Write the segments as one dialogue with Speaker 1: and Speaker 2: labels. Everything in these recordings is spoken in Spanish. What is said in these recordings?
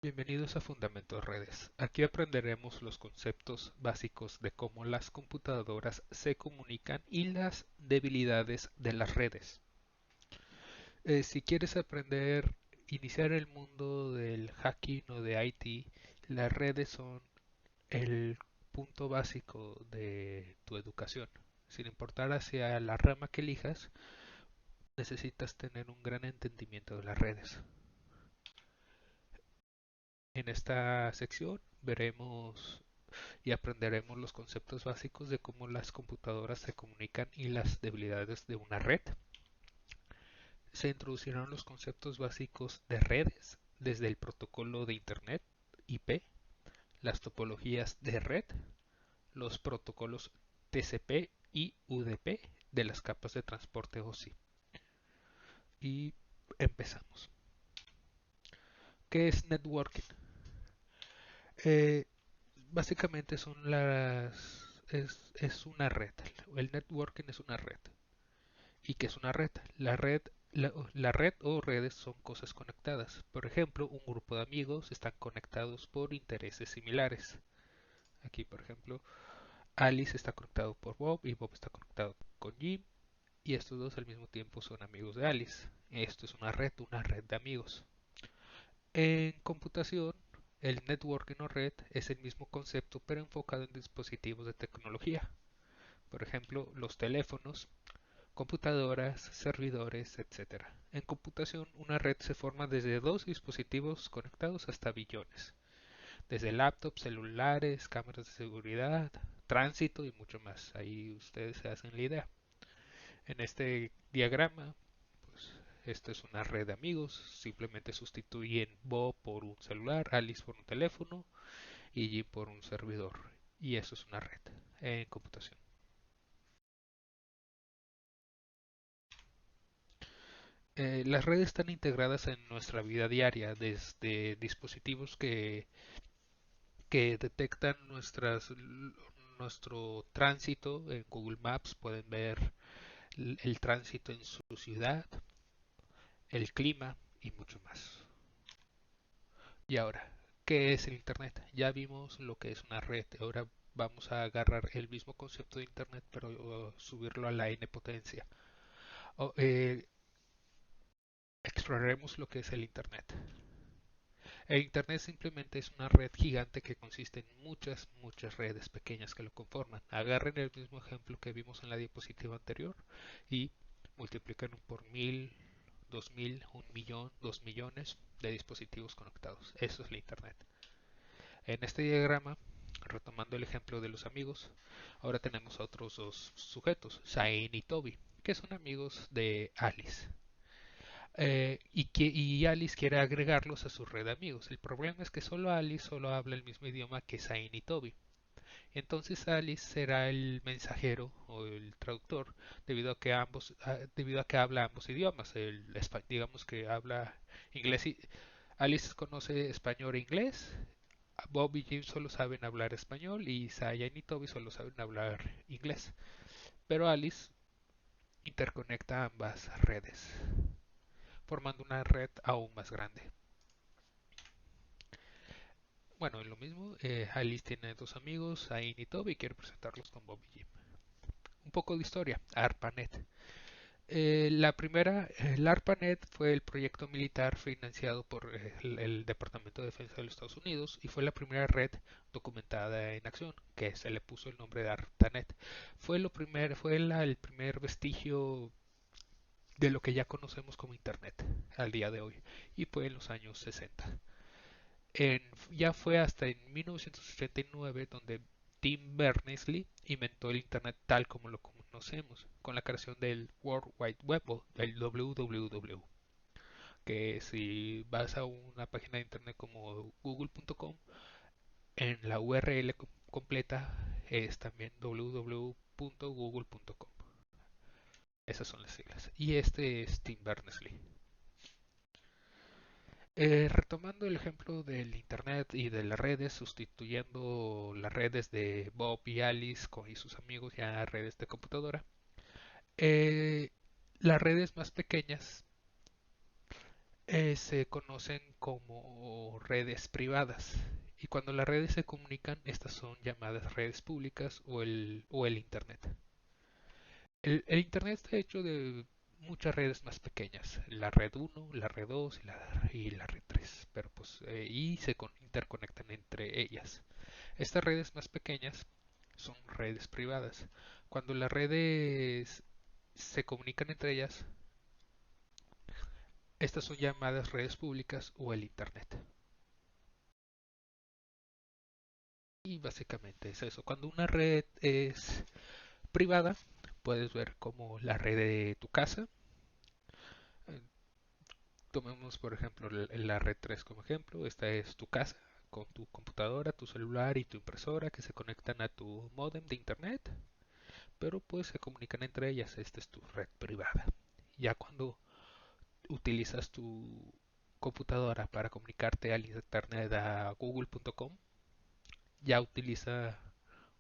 Speaker 1: Bienvenidos a Fundamentos Redes. Aquí aprenderemos los conceptos básicos de cómo las computadoras se comunican y las debilidades de las redes. Si quieres iniciar el mundo del hacking o de IT, las redes son el punto básico de tu educación. Sin importar hacia la rama que elijas, necesitas tener un gran entendimiento de las redes. En esta sección veremos y aprenderemos los conceptos básicos de cómo las computadoras se comunican y las debilidades de una red. Se introducirán los conceptos básicos de redes, desde el protocolo de Internet, IP, las topologías de red, los protocolos TCP y UDP de las capas de transporte OSI. Y empezamos. ¿Qué es networking? Eh, Básicamente es una red. El networking es una red. ¿Y qué es una red? La red o redes son cosas conectadas. Por ejemplo, un grupo de amigos están conectados por intereses similares. Aquí, por ejemplo, Alice está conectado por Bob y Bob está conectado con Jim y estos dos al mismo tiempo son amigos de Alice. Esto es una red de amigos. En computación, el networking o red es el mismo concepto pero enfocado en dispositivos de tecnología. Por ejemplo, los teléfonos, computadoras, servidores, etc. En computación, una red se forma desde dos dispositivos conectados hasta billones, desde laptops, celulares, cámaras de seguridad, tránsito y mucho más. Ahí ustedes se hacen la idea. En este diagrama, pues esto es una red de amigos, simplemente sustituyen Bob por un celular, Alice por un teléfono y Jim por un servidor. Y eso es una red en computación. Las redes están integradas en nuestra vida diaria, desde dispositivos que detectan nuestro tránsito. En Google Maps pueden ver el tránsito en su ciudad, el clima y mucho más. Y ahora, ¿qué es el Internet? Ya vimos lo que es una red. Ahora vamos a agarrar el mismo concepto de Internet, pero subirlo a la n potencia. O, exploraremos lo que es el Internet. El Internet simplemente es una red gigante que consiste en muchas redes pequeñas que lo conforman. Agarren el mismo ejemplo que vimos en la diapositiva anterior y multipliquen por 1000, 2000, 1 millón, 2 millones de dispositivos conectados. Eso es la Internet. En este diagrama, retomando el ejemplo de los amigos, ahora tenemos a otros dos sujetos, Shane y Toby, que son amigos de Alice. Y Alice quiere agregarlos a su red de amigos. El problema es que solo Alice solo habla el mismo idioma que Zayn y Toby. Entonces Alice será el mensajero o el traductor debido a que habla ambos idiomas. Digamos que habla inglés y Alice conoce español e inglés. Bob y Jim solo saben hablar español y Zayn y Toby solo saben hablar inglés. Pero Alice interconecta ambas redes, formando una red aún más grande. Bueno, en lo mismo, Alice tiene dos amigos, Ain y Toby, y quiere presentarlos con Bob y Jim. Un poco de historia, ARPANET. El ARPANET fue el proyecto militar financiado por el Departamento de Defensa de los Estados Unidos y fue la primera red documentada en acción, que se le puso el nombre de ARPANET. El primer vestigio de lo que ya conocemos como Internet al día de hoy, y fue en los años 60. Ya fue hasta en 1989 donde Tim Berners-Lee inventó el Internet tal como lo conocemos, con la creación del World Wide Web o del WWW, que si vas a una página de Internet como google.com, en la URL completa es también www.google.com. Esas son las siglas. Y este es Tim Berners-Lee. Retomando el ejemplo del Internet y de las redes, sustituyendo las redes de Bob y Alice y sus amigos ya redes de computadora, eh, las redes más pequeñas se conocen como redes privadas. Y cuando las redes se comunican, estas son llamadas redes públicas o el Internet. El Internet está hecho de muchas redes más pequeñas, la red uno, la red 2 y la red 3, pero y se interconectan entre ellas. Estas redes más pequeñas son redes privadas. Cuando las redes se comunican entre ellas, estas son llamadas redes públicas o el Internet. Y básicamente es eso. Cuando una red es privada, puedes ver como la red de tu casa. Eh, Tomemos por ejemplo la red 3 como ejemplo. Esta es tu casa con tu computadora, tu celular y tu impresora que se conectan a tu modem de internet, pero pues se comunican entre ellas. Esta es tu red privada. Ya cuando utilizas tu computadora para comunicarte al internet a google.com, ya utiliza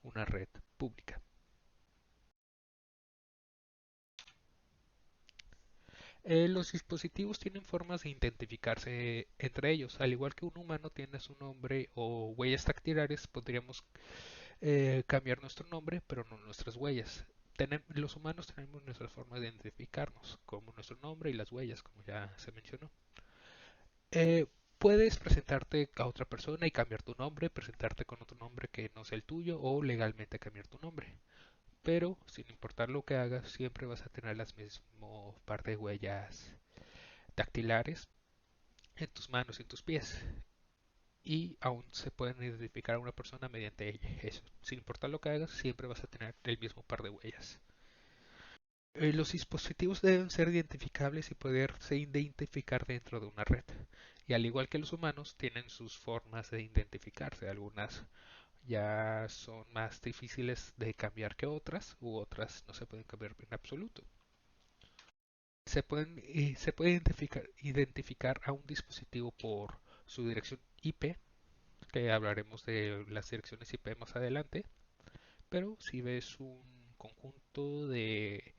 Speaker 1: una red pública. Los dispositivos tienen formas de identificarse entre ellos. Al igual que un humano tiene su nombre o huellas dactilares, podríamos cambiar nuestro nombre, pero no nuestras huellas. Los humanos tenemos nuestra forma de identificarnos, como nuestro nombre y las huellas, como ya se mencionó. Eh, Puedes presentarte a otra persona y cambiar tu nombre, presentarte con otro nombre que no sea el tuyo o legalmente cambiar tu nombre. Pero sin importar lo que hagas, siempre vas a tener las mismas par de huellas dactilares en tus manos y en tus pies. Y aún se pueden identificar a una persona mediante eso. Sin importar lo que hagas, siempre vas a tener el mismo par de huellas. Los dispositivos deben ser identificables y poderse identificar dentro de una red. Y al igual que los humanos, tienen sus formas de identificarse. Algunas ya son más difíciles de cambiar que otras, u otras no se pueden cambiar en absoluto. Se puede identificar a un dispositivo por su dirección IP, que hablaremos de las direcciones IP más adelante, pero si ves un conjunto de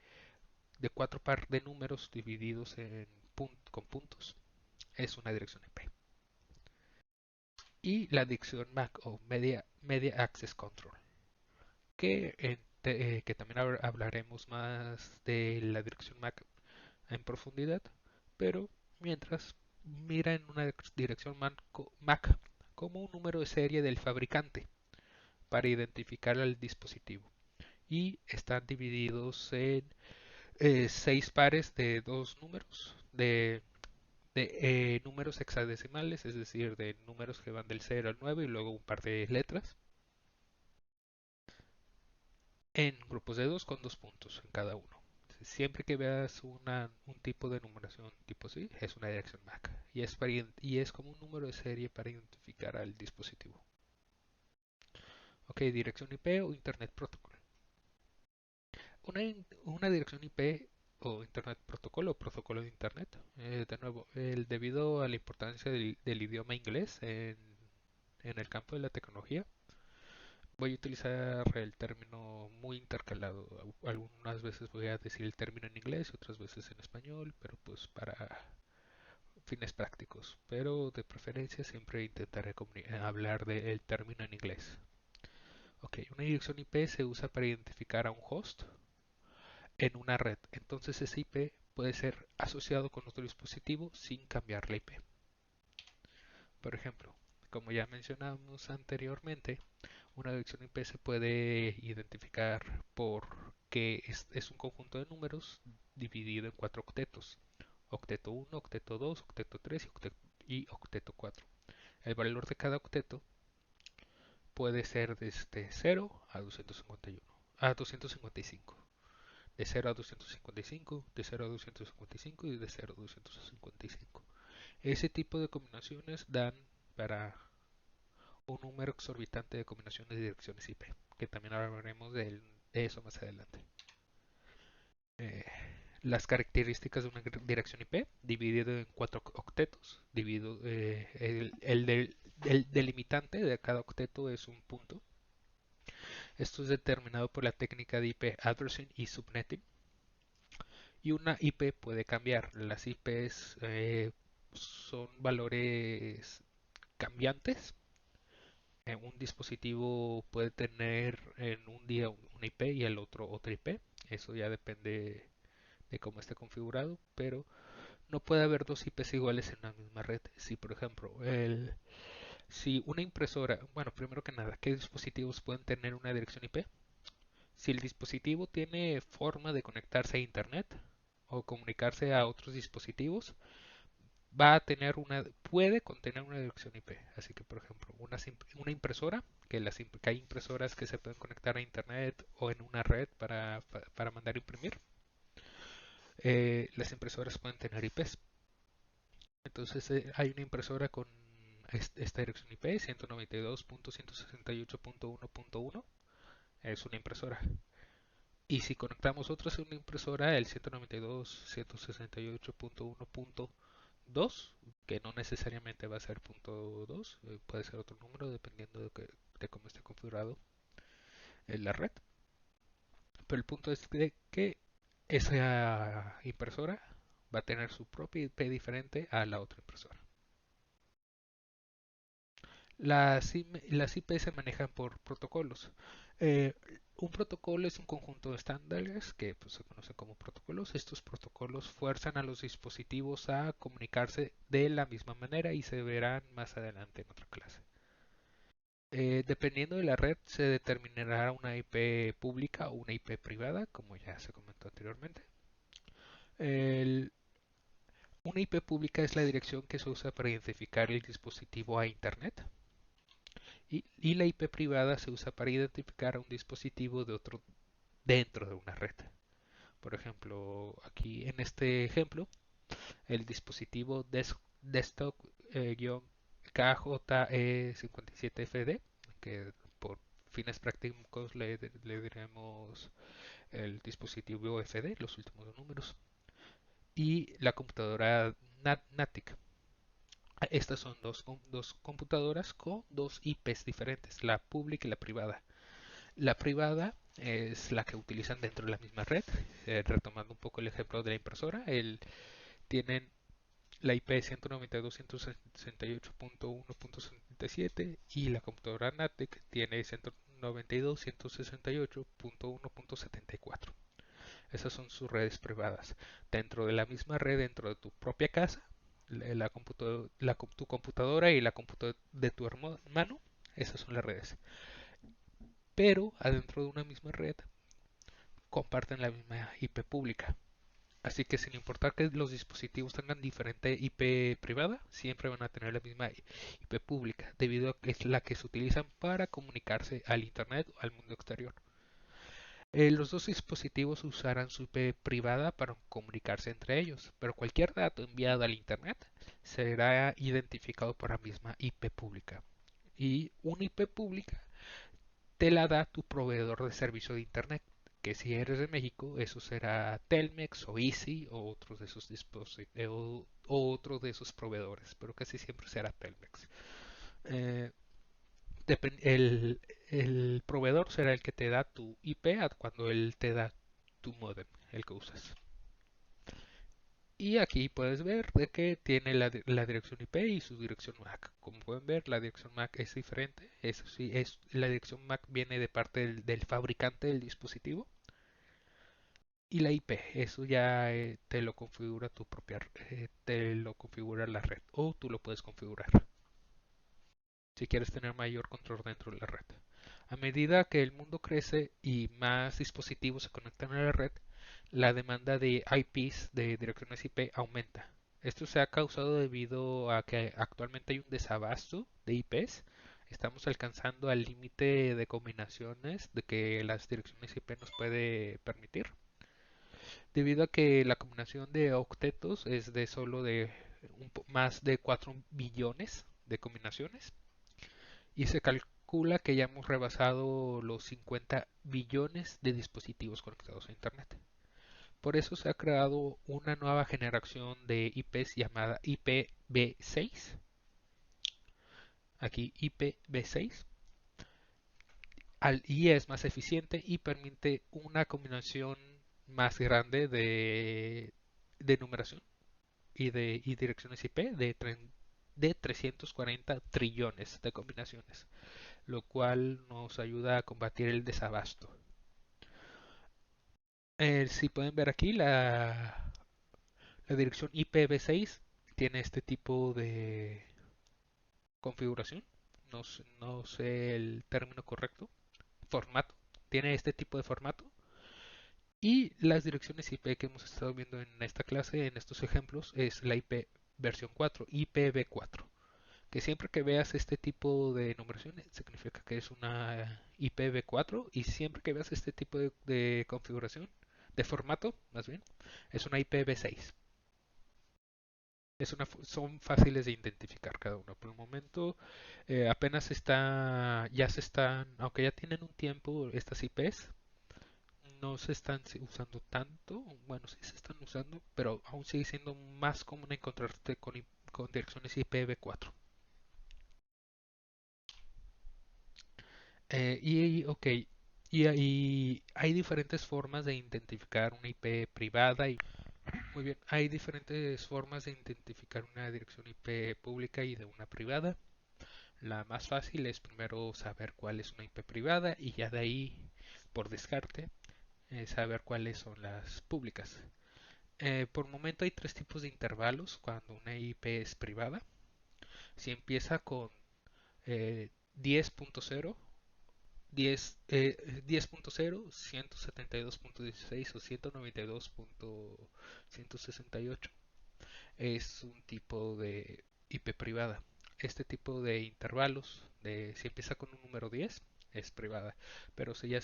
Speaker 1: cuatro par de números divididos con puntos, es una dirección IP. Y la dirección MAC o Media Access Control, que también hablaremos más de la dirección MAC en profundidad, pero mientras mira en una dirección MAC como un número de serie del fabricante para identificar al dispositivo y están divididos en seis pares de dos números de números hexadecimales, es decir, de números que van del 0 al 9 y luego un par de letras en grupos de dos con dos puntos en cada uno. Siempre que veas un tipo de numeración tipo así, es una dirección MAC y es como un número de serie para identificar al dispositivo. Ok, dirección IP o Internet Protocol. Una dirección IP o Internet Protocol o protocolo de Internet. De nuevo, debido a la importancia del idioma inglés en el campo de la tecnología, voy a utilizar el término muy intercalado. Algunas veces voy a decir el término en inglés y otras veces en español, pero pues para fines prácticos. Pero de preferencia siempre intentaré hablar del término en inglés. Ok, una dirección IP se usa para identificar a un host en una red. Entonces ese IP puede ser asociado con otro dispositivo sin cambiar la IP. Por ejemplo, como ya mencionamos anteriormente, una dirección IP se puede identificar porque es un conjunto de números dividido en cuatro octetos. Octeto 1, octeto 2, octeto 3 y octeto 4. El valor de cada octeto puede ser desde 0 a 251, a 255. De 0 a 255, de 0 a 255 y de 0 a 255. Ese tipo de combinaciones dan para un número exorbitante de combinaciones de direcciones IP, que también hablaremos de eso más adelante. Eh, las características de una dirección IP, dividido en cuatro octetos, el delimitante de cada octeto es un punto. Esto es determinado por la técnica de IP addressing y subnetting. Y una IP puede cambiar. Las IPs son valores cambiantes. Un dispositivo puede tener en un día una IP y el otro otra IP. Eso ya depende de cómo esté configurado, pero no puede haber dos IPs iguales en una misma red. Si, por ejemplo, si una impresora, bueno, primero que nada, ¿qué dispositivos pueden tener una dirección IP? Si el dispositivo tiene forma de conectarse a Internet o comunicarse a otros dispositivos, va a tener puede contener una dirección IP. Así que, por ejemplo, una impresora, que hay impresoras que se pueden conectar a Internet o en una red para mandar imprimir, las impresoras pueden tener IPs. Entonces, hay una impresora con esta dirección IP, 192.168.1.1, es una impresora. Y si conectamos otros a una impresora, el 192.168.1.2, que no necesariamente va a ser punto 2, puede ser otro número dependiendo de cómo esté configurado en la red. Pero el punto es que esa impresora va a tener su propia IP diferente a la otra impresora. Las IP se manejan por protocolos. Eh, un protocolo es un conjunto de estándares que pues, se conoce como protocolos. Estos protocolos fuerzan a los dispositivos a comunicarse de la misma manera y se verán más adelante en otra clase. Dependiendo de la red se determinará una IP pública o una IP privada, como ya se comentó anteriormente. El- una IP pública es la dirección que se usa para identificar el dispositivo a Internet. Y la IP privada se usa para identificar a un dispositivo de otro dentro de una red. Por ejemplo, aquí en este ejemplo, el dispositivo desktop-KJE57FD, que por fines prácticos le diremos el dispositivo FD, los últimos números, y la computadora NATIC. Estas son dos computadoras con dos IPs diferentes, la pública y la privada. La privada es la que utilizan dentro de la misma red. Retomando un poco el ejemplo de la impresora, tienen la IP 192.168.1.77 y la computadora NATEC tiene 192.168.1.74. Esas son sus redes privadas. Dentro de la misma red, dentro de tu propia casa, tu computadora y la computadora de tu hermano, esas son las redes. Pero adentro de una misma red comparten la misma IP pública. Así que sin importar que los dispositivos tengan diferente IP privada, siempre van a tener la misma IP pública, debido a que es la que se utilizan para comunicarse al Internet o al mundo exterior. Los dos dispositivos usarán su IP privada para comunicarse entre ellos, pero cualquier dato enviado al Internet será identificado por la misma IP pública. Y una IP pública te la da tu proveedor de servicio de Internet, que si eres de México, eso será Telmex o Easy o otros de esos o otros de esos proveedores, pero casi siempre será Telmex. Eh, el proveedor será el que te da tu IP cuando él te da tu modem, el que usas. Y aquí puedes ver de que tiene la dirección IP y su dirección MAC. Como pueden ver, la dirección MAC es diferente. Eso sí, la dirección MAC viene de parte del fabricante del dispositivo. Y la IP, eso ya te lo configura te lo configura la red o tú lo puedes configurar si quieres tener mayor control dentro de la red. A medida que el mundo crece y más dispositivos se conectan a la red, la demanda de IPs, de direcciones IP, aumenta. Esto se ha causado debido a que actualmente hay un desabasto de IPs. Estamos alcanzando al límite de combinaciones de que las direcciones IP nos puede permitir, debido a que la combinación de octetos es de solo de más de 4 billones de combinaciones y se calcula que ya hemos rebasado los 50 billones de dispositivos conectados a Internet. Por eso se ha creado una nueva generación de IPs llamada IPv6. Aquí IPv6 y es más eficiente y permite una combinación más grande de numeración. y direcciones IP de 340 trillones de combinaciones, lo cual nos ayuda a combatir el desabasto. Si pueden ver aquí, la dirección IPv6 tiene este tipo de configuración. No sé el término correcto. Formato. Tiene este tipo de formato. Y las direcciones IP que hemos estado viendo en esta clase, en estos ejemplos, es la IP versión 4, IPv4. Que siempre que veas este tipo de numeraciones significa que es una IPv4 y siempre que veas este tipo de configuración, de formato más bien, es una IPv6. Son fáciles de identificar cada uno. Por el momento apenas ya se están, aunque ya tienen un tiempo estas IPs, no se están usando tanto. Bueno, sí se están usando, pero aún sigue siendo más común encontrarte con direcciones IPv4. Ok, y hay diferentes formas de identificar una IP privada y muy bien, hay diferentes formas de identificar una dirección IP pública y de una privada. La más fácil es primero saber cuál es una IP privada y ya de ahí, por descarte, saber cuáles son las públicas. Por momento hay tres tipos de intervalos cuando una IP es privada. Si empieza con 10.0, 10.0, 172.16 o 192.168 es un tipo de IP privada. Este tipo de intervalos, si empieza con un número 10, es privada. Pero si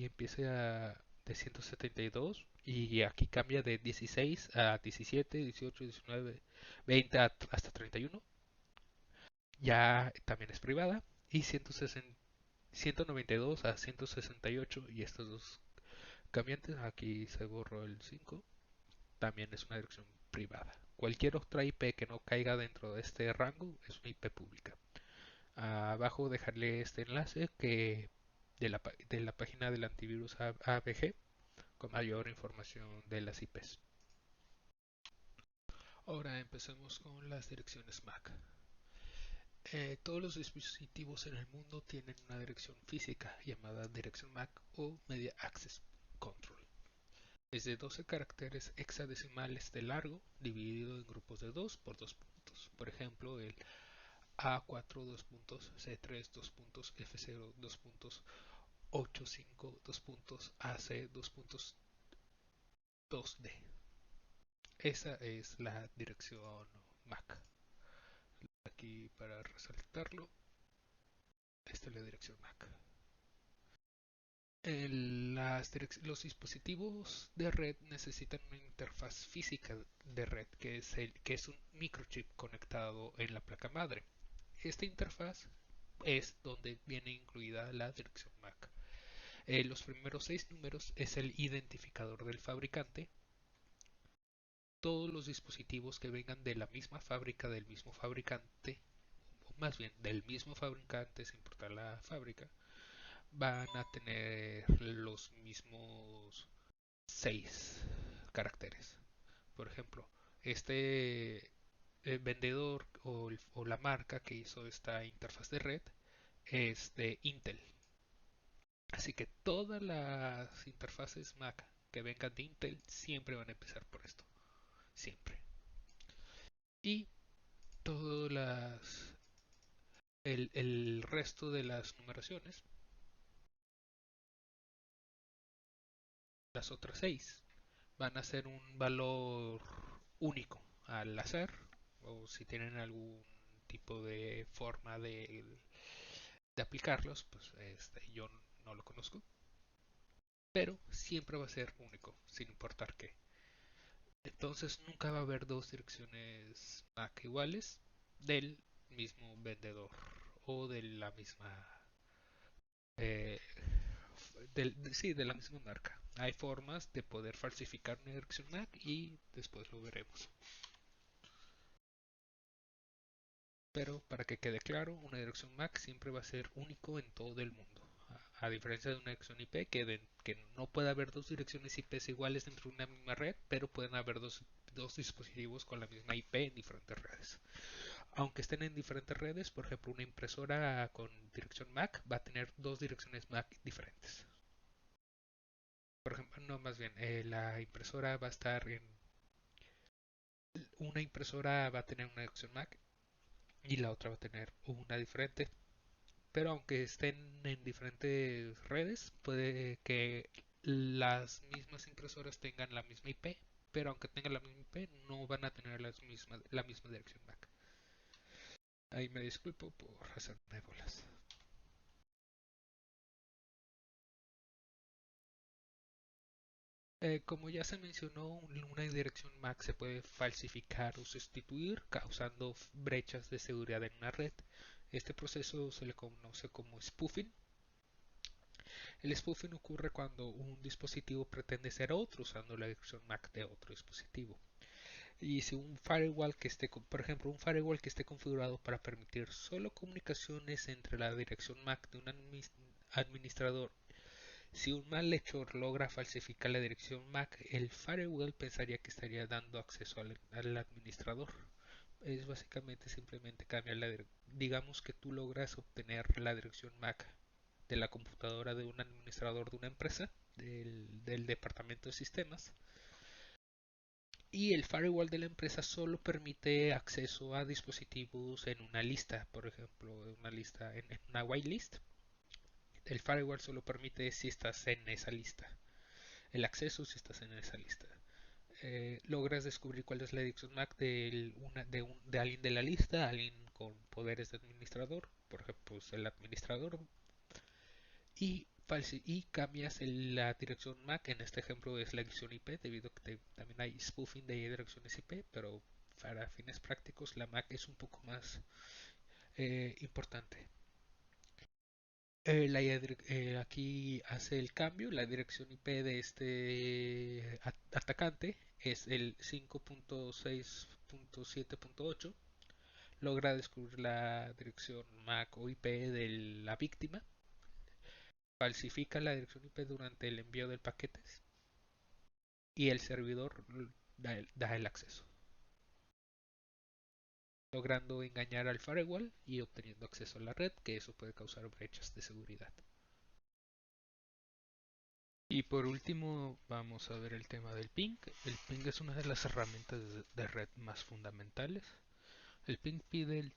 Speaker 1: empieza de 172 y aquí cambia de 16 a 17, 18, 19, 20 hasta 31, ya también es privada. Y 192 a 168 y estos dos cambiantes, aquí se borró el 5, también es una dirección privada. Cualquier otra IP que no caiga dentro de este rango es una IP pública. Abajo dejarle este enlace de la página del antivirus AVG con mayor información de las IPs. Ahora empecemos con las direcciones MAC. Todos los dispositivos en el mundo tienen una dirección física llamada dirección MAC o Media Access Control. Es de 12 caracteres hexadecimales de largo, dividido en grupos de 2 por 2 puntos. Por ejemplo, el A4 2 puntos, C3 2 puntos, F0 2 puntos, 85 2 puntos, AC 2 puntos, 2D. Esa es la dirección MAC. Aquí para resaltarlo, esta es la dirección MAC. Los dispositivos de red necesitan una interfaz física de red que es un microchip conectado en la placa madre. Esta interfaz es donde viene incluida la dirección MAC. Los primeros 6 números es el identificador del fabricante. Todos los dispositivos que vengan de la misma fábrica, del mismo fabricante, o más bien del mismo fabricante sin importar la fábrica, van a tener los mismos 6 caracteres. Por ejemplo, este vendedor o la marca que hizo esta interfaz de red es de Intel. Así que todas las interfaces Mac que vengan de Intel siempre van a empezar por esto. Siempre. Y todas el resto de las numeraciones, las otras 6, van a ser un valor único al azar, o si tienen algún tipo de forma de aplicarlos, pues yo no lo conozco, pero siempre va a ser único, sin importar qué. Entonces nunca va a haber dos direcciones MAC iguales del mismo vendedor o de la misma eh, sí, de la misma marca. Hay formas de poder falsificar una dirección MAC y después lo veremos. Pero para que quede claro, una dirección MAC siempre va a ser único en todo el mundo. A diferencia de una dirección IP que no puede haber dos direcciones IP iguales dentro de una misma red, pero pueden haber dos dos dispositivos con la misma IP en diferentes redes. Aunque estén en diferentes redes, por ejemplo, una impresora con dirección MAC va a tener dos direcciones MAC diferentes. Por ejemplo, no, más bien, la impresora va a estar en... Una impresora va a tener una dirección MAC y la otra va a tener una diferente. Pero aunque estén en diferentes redes, puede que las mismas impresoras tengan la misma IP, pero aunque tengan la misma IP, no van a tener la misma dirección MAC. Ahí me disculpo por hacerme bolas. Como ya se mencionó, una dirección MAC se puede falsificar o sustituir, causando brechas de seguridad en una red. Este proceso se le conoce como spoofing. El spoofing ocurre cuando un dispositivo pretende ser otro usando la dirección MAC de otro dispositivo. Y si un firewall que esté, por ejemplo, un firewall que esté configurado para permitir solo comunicaciones entre la dirección MAC de un administrador, si un malhechor logra falsificar la dirección MAC, el firewall pensaría que estaría dando acceso al administrador. Es básicamente simplemente cambiar digamos que tú logras obtener la dirección MAC de la computadora de un administrador de una empresa, del departamento de sistemas, y el firewall de la empresa solo permite acceso a dispositivos en una lista, por ejemplo, una lista en una whitelist. El firewall solo permite si estás en esa lista, el acceso si estás en esa lista. Logras descubrir cuál es la dirección MAC de alguien de la lista, alguien con poderes de administrador, por ejemplo, pues el administrador, y cambias la dirección MAC. En este ejemplo es la dirección IP, debido a que también hay spoofing de direcciones IP, pero para fines prácticos la MAC es un poco más importante. Aquí hace el cambio, la dirección IP de este atacante es el 5.6.7.8. Logra descubrir la dirección MAC o IP de la víctima, falsifica la dirección IP durante el envío del paquete y el servidor da el acceso, logrando engañar al firewall y obteniendo acceso a la red, que eso puede causar brechas de seguridad. Y por último vamos a ver el tema del ping. El ping es una de las herramientas de red más fundamentales. El ping, el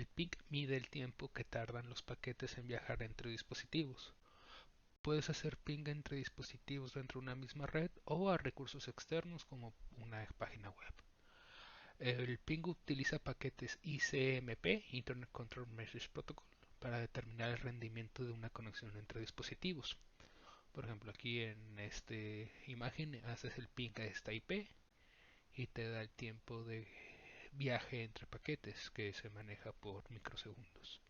Speaker 1: ping mide el tiempo que tardan los paquetes en viajar entre dispositivos. Puedes hacer ping entre dispositivos dentro de una misma red o a recursos externos como una página web. El ping utiliza paquetes ICMP, Internet Control Message Protocol, para determinar el rendimiento de una conexión entre dispositivos. Por ejemplo, aquí en esta imagen haces el ping a esta IP y te da el tiempo de viaje entre paquetes, que se maneja por microsegundos.